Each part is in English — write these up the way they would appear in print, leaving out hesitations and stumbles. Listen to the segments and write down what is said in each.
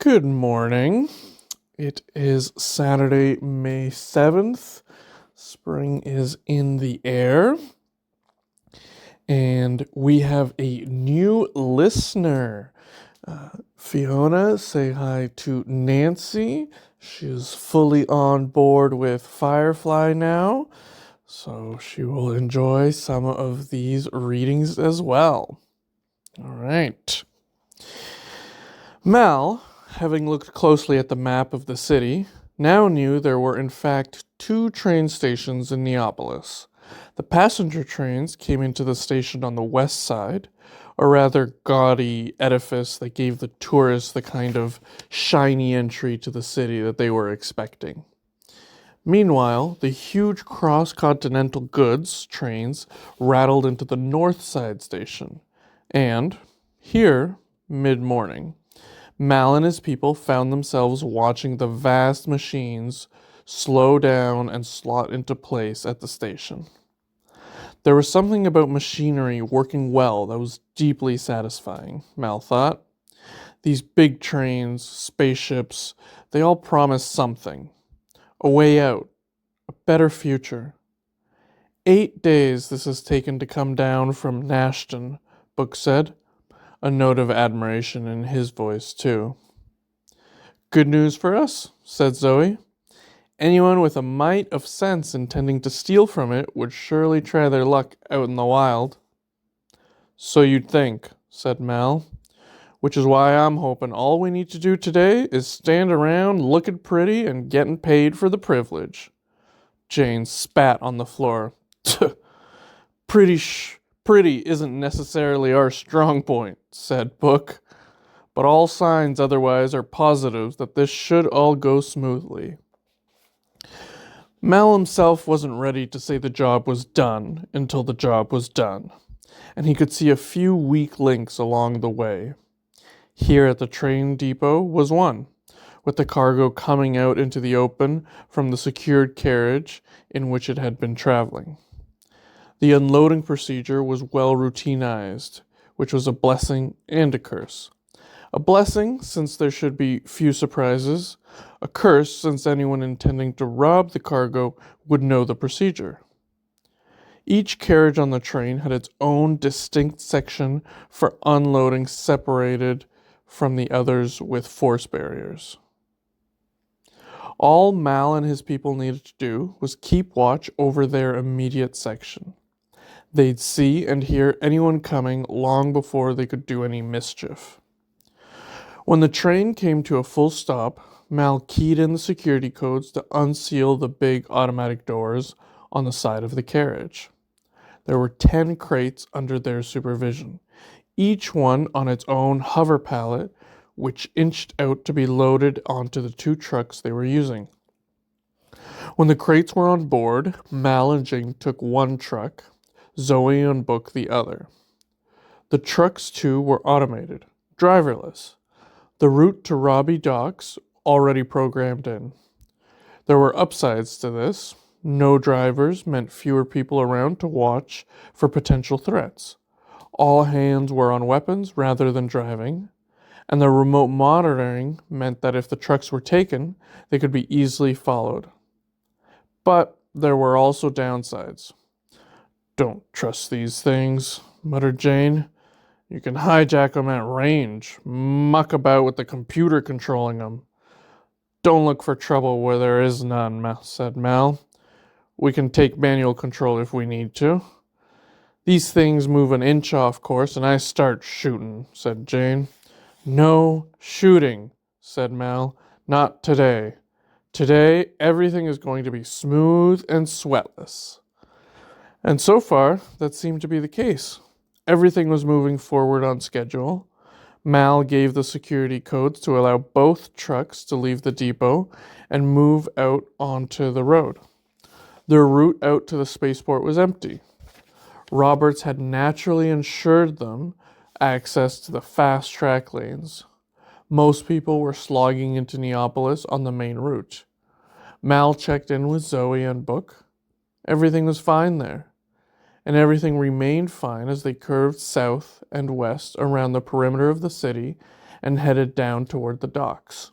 Good morning. It is Saturday, May 7th. Spring is in the air. And we have a new listener. Fiona, say hi to Nancy. She's fully on board with Firefly now, so she will enjoy some of these readings as well. All right. Mal, having looked closely at the map of the city, now knew there were in fact two train stations in Neapolis. The passenger trains came into the station on the west side, a rather gaudy edifice that gave the tourists the kind of shiny entry to the city that they were expecting. Meanwhile, the huge cross-continental goods trains rattled into the north side station, and here, mid-morning, Mal and his people found themselves watching the vast machines slow down and slot into place at the station. There was something about machinery working well that was deeply satisfying, Mal thought. These big trains, spaceships, they all promised something. A way out. A better future. 8 days this has taken to come down from Nashton, Book said. A note of admiration in his voice, too. Good news for us, said Zoe. Anyone with a mite of sense intending to steal from it would surely try their luck out in the wild. So you'd think, said Mal. Which is why I'm hoping all we need to do today is stand around looking pretty and getting paid for the privilege. Jane spat on the floor. Pretty isn't necessarily our strong point, said Book. But all signs otherwise are positives that this should all go smoothly. Mal himself wasn't ready to say the job was done until the job was done, and he could see a few weak links along the way. Here at the train depot was one, with the cargo coming out into the open from the secured carriage in which it had been traveling. The unloading procedure was well routinized, which was a blessing and a curse. A blessing, since there should be few surprises. A curse, since anyone intending to rob the cargo would know the procedure. Each carriage on the train had its own distinct section for unloading, separated from the others with force barriers. All Mal and his people needed to do was keep watch over their immediate section. They'd see and hear anyone coming long before they could do any mischief. When the train came to a full stop, Mal keyed in the security codes to unseal the big automatic doors on the side of the carriage. There were 10 crates under their supervision, each one on its own hover pallet, which inched out to be loaded onto the two trucks they were using. When the crates were on board, Mal and Jing took one truck, Zoe and Book the other. The trucks, too, were automated, driverless. The route to Robbie Docks already programmed in. There were upsides to this. No drivers meant fewer people around to watch for potential threats. All hands were on weapons rather than driving, and the remote monitoring meant that if the trucks were taken, they could be easily followed. But there were also downsides. Don't trust these things, muttered Jane. You can hijack them at range, muck about with the computer controlling them. Don't look for trouble where there is none, said Mal. We can take manual control if we need to. These things move an inch off course and I start shooting, said Jane. No shooting, said Mal. Not today. Today, everything is going to be smooth and sweatless. And so far, that seemed to be the case. Everything was moving forward on schedule. Mal gave the security codes to allow both trucks to leave the depot and move out onto the road. Their route out to the spaceport was empty. Roberts had naturally ensured them access to the fast track lanes. Most people were slogging into Neapolis on the main route. Mal checked in with Zoe and Book. Everything was fine there. And everything remained fine as they curved south and west around the perimeter of the city and headed down toward the docks.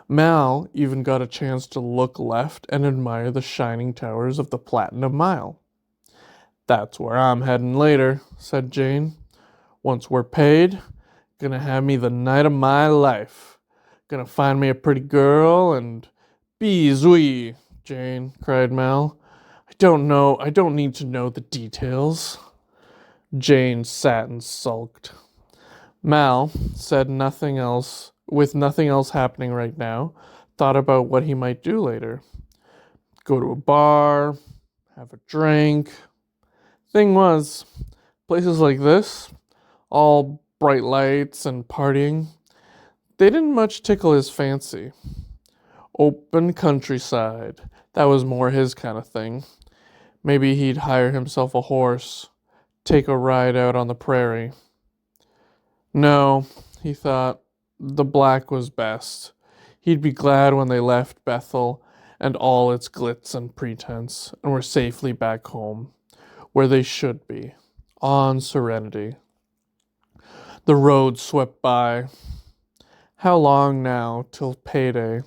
Mal even got a chance to look left and admire the shining towers of the Platinum Mile. "That's where I'm heading later," said Jane. "Once we're paid, gonna have me the night of my life. Gonna find me a pretty girl and Bisouille," Jane cried Mal. "I don't know. I don't need to know the details." Jane sat and sulked. Mal said nothing else, with nothing else happening right now, thought about what he might do later. Go to a bar, have a drink. Thing was, places like this, all bright lights and partying, they didn't much tickle his fancy. Open countryside, that was more his kind of thing. Maybe he'd hire himself a horse, take a ride out on the prairie. No, he thought, the black was best. He'd be glad when they left Bethel and all its glitz and pretense, and were safely back home, where they should be, on Serenity. The road swept by. How long now till payday?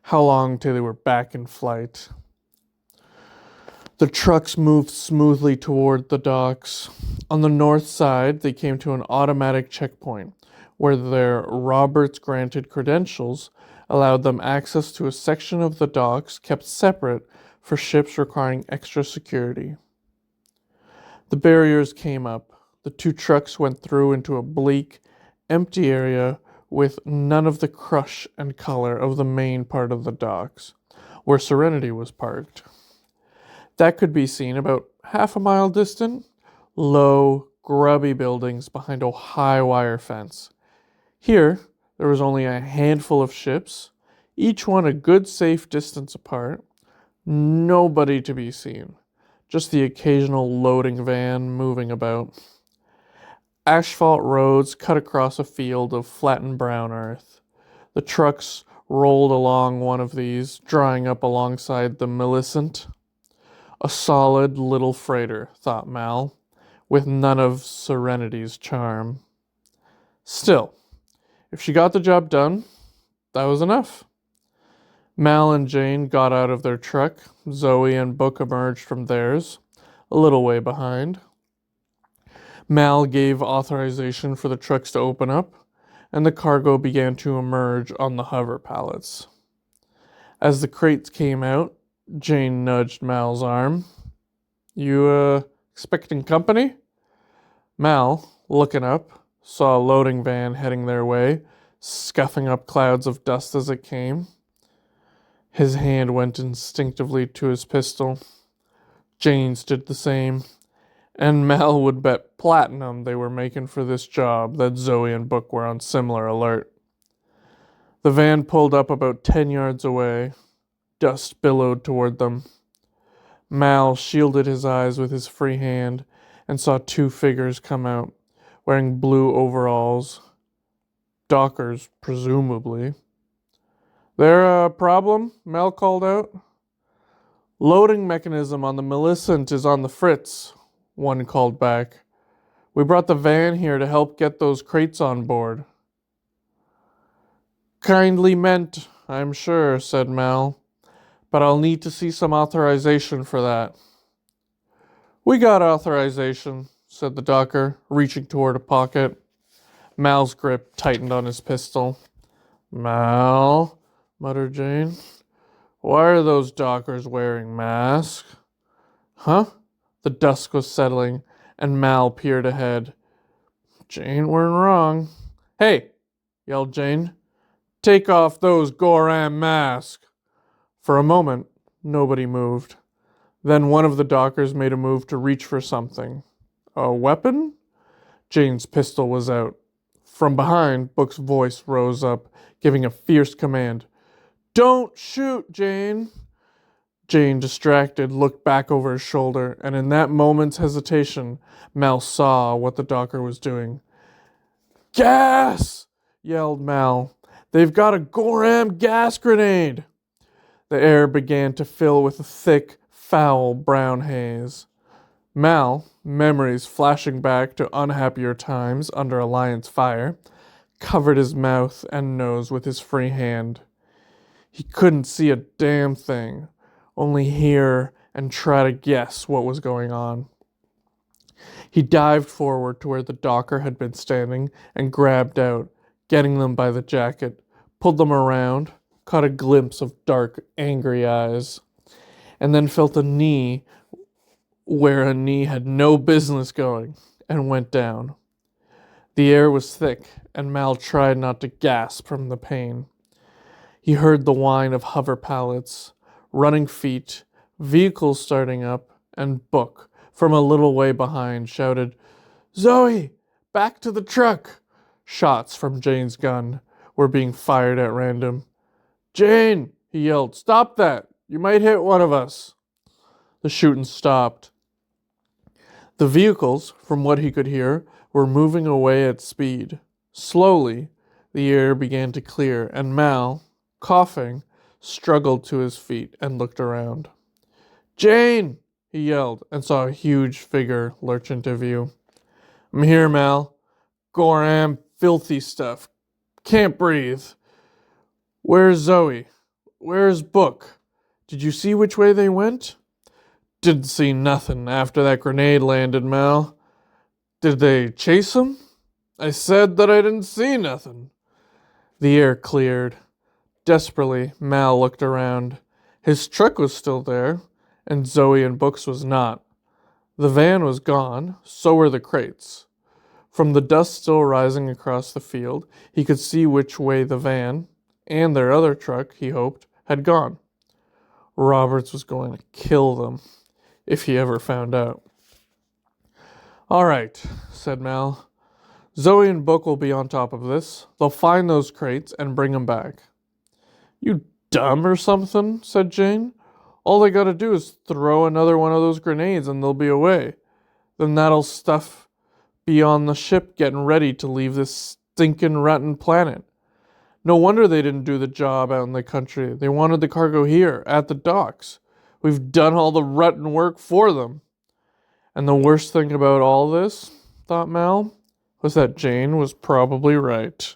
How long till they were back in flight? The trucks moved smoothly toward the docks. On the north side, they came to an automatic checkpoint, where their Roberts granted credentials allowed them access to a section of the docks kept separate for ships requiring extra security. The barriers came up. The two trucks went through into a bleak, empty area with none of the crush and color of the main part of the docks, where Serenity was parked. That could be seen about half a mile distant, low, grubby buildings behind a high wire fence. Here, there was only a handful of ships, each one a good safe distance apart. Nobody to be seen, just the occasional loading van moving about. Asphalt roads cut across a field of flattened brown earth. The trucks rolled along one of these, drawing up alongside the Millicent. A solid little freighter, thought Mal, with none of Serenity's charm. Still, if she got the job done, that was enough. Mal and Jane got out of their truck. Zoe and Book emerged from theirs, a little way behind. Mal gave authorization for the trucks to open up, and the cargo began to emerge on the hover pallets. As the crates came out, Jane nudged Mal's arm. You, expecting company?" Mal, looking up, saw a loading van heading their way, scuffing up clouds of dust as it came. His hand went instinctively to his pistol. Jane's did the same, and Mal would bet platinum they were making for this job that Zoe and Book were on similar alert. The van pulled up about 10 yards away. Dust billowed toward them. Mal shielded his eyes with his free hand and saw two figures come out, wearing blue overalls. Dockers, presumably. "There a problem?" Mal called out. "Loading mechanism on the Millicent is on the fritz," one called back. "We brought the van here to help get those crates on board." "Kindly meant, I'm sure," said Mal. "But I'll need to see some authorization for that." "We got authorization," said the docker, reaching toward a pocket. Mal's grip tightened on his pistol. "Mal," muttered Jane, "why are those dockers wearing masks?" "Huh?" The dusk was settling, and Mal peered ahead. Jane weren't wrong. "Hey!" yelled Jane. "Take off those Goram masks!" For a moment, nobody moved. Then one of the dockers made a move to reach for something. A weapon? Jane's pistol was out. From behind, Book's voice rose up, giving a fierce command. "Don't shoot, Jane!" Jane, distracted, looked back over his shoulder, and in that moment's hesitation, Mal saw what the docker was doing. "Gas!" yelled Mal. "They've got a Goram gas grenade!" The air began to fill with a thick, foul brown haze. Mal, memories flashing back to unhappier times under Alliance fire, covered his mouth and nose with his free hand. He couldn't see a damn thing, only hear and try to guess what was going on. He dived forward to where the docker had been standing and grabbed out, getting them by the jacket, pulled them around, caught a glimpse of dark, angry eyes, and then felt a knee where a knee had no business going, and went down. The air was thick, and Mal tried not to gasp from the pain. He heard the whine of hover pallets, running feet, vehicles starting up, and Book, from a little way behind, shouted, "Zoe! Back to the truck!" Shots from Jane's gun were being fired at random. "Jane!" he yelled. "Stop that! You might hit one of us!" The shooting stopped. The vehicles, from what he could hear, were moving away at speed. Slowly, the air began to clear, and Mal, coughing, struggled to his feet and looked around. "Jane!" he yelled, and saw a huge figure lurch into view. "I'm here, Mal. Goram, filthy stuff. Can't breathe. Where's Zoe? Where's Book? Did you see which way they went?" "Didn't see nothing after that grenade landed, Mal." "Did they chase him?" "I said that I didn't see nothing." The air cleared. Desperately, Mal looked around. His truck was still there, and Zoe and Book's was not. The van was gone, so were the crates. From the dust still rising across the field, he could see which way the van, and their other truck, he hoped, had gone. Roberts was going to kill them, if he ever found out. "All right," said Mal. "Zoe and Book will be on top of this. They'll find those crates and bring them back." "You dumb or something?" said Jane. "All they gotta do is throw another one of those grenades and they'll be away. Then that'll stuff be on the ship getting ready to leave this stinking rotten planet. No wonder they didn't do the job out in the country. They wanted the cargo here, at the docks. We've done all the rotten work for them." And the worst thing about all this, thought Mal, was that Jane was probably right.